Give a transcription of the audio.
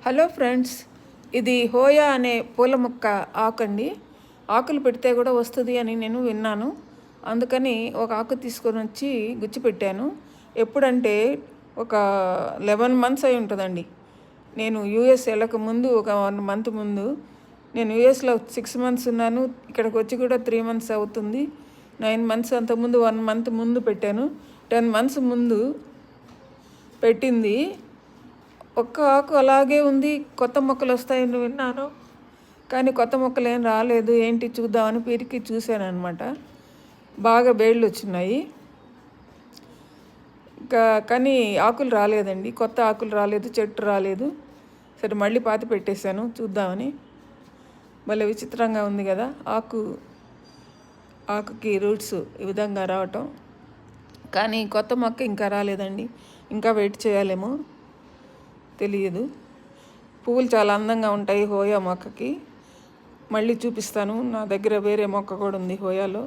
Hello friends, ఇది హోయా అనే పూల మొక్క ఆకండి. ఆకులు పెడితే కూడా వస్తుంది అని నేను విన్నాను. అందుకని ఒక ఆకు తీసుకొని వచ్చి గుచ్చిపెట్టాను. ఎప్పుడంటే ఒక 11 మంత్స్ అయి ఉంటుందండి. నేను యూఎస్ వెళ్ళక ముందు ఒక 1 మంత్ ముందు, నేను యూఎస్లో 6 మంత్స్ ఉన్నాను. ఇక్కడికి వచ్చి కూడా 3 మంత్స్ అవుతుంది. 9 మంత్స్ అంతకుముందు 1 మంత్ ముందు పెట్టాను. 10 మంత్స్ ముందు పెట్టింది. ఒక్క ఆకు అలాగే ఉంది. కొత్త మొక్కలు వస్తాయని విన్నాను, కానీ కొత్త మొక్కలు ఏం రాలేదు. ఏంటి చూద్దామని పీరికి చూశాను అనమాట. బాగా బేళ్ళు వచ్చినాయి, కానీ ఆకులు రాలేదండి. కొత్త ఆకులు రాలేదు, చెట్టు రాలేదు. సరే మళ్ళీ పాతి పెట్టేశాను చూద్దామని. భలే విచిత్రంగా ఉంది కదా, ఆకుకి రూట్స్ ఈ విధంగా రావటం. కానీ కొత్త మొక్క ఇంకా రాలేదండి. ఇంకా వెయిట్ చేయాలేమో తెలియదు. పువ్వులు చాలా అందంగా ఉంటాయి హోయా మొక్కకి. మళ్ళీ చూపిస్తాను. నా దగ్గర వేరే మొక్క కూడా ఉంది హోయాలో.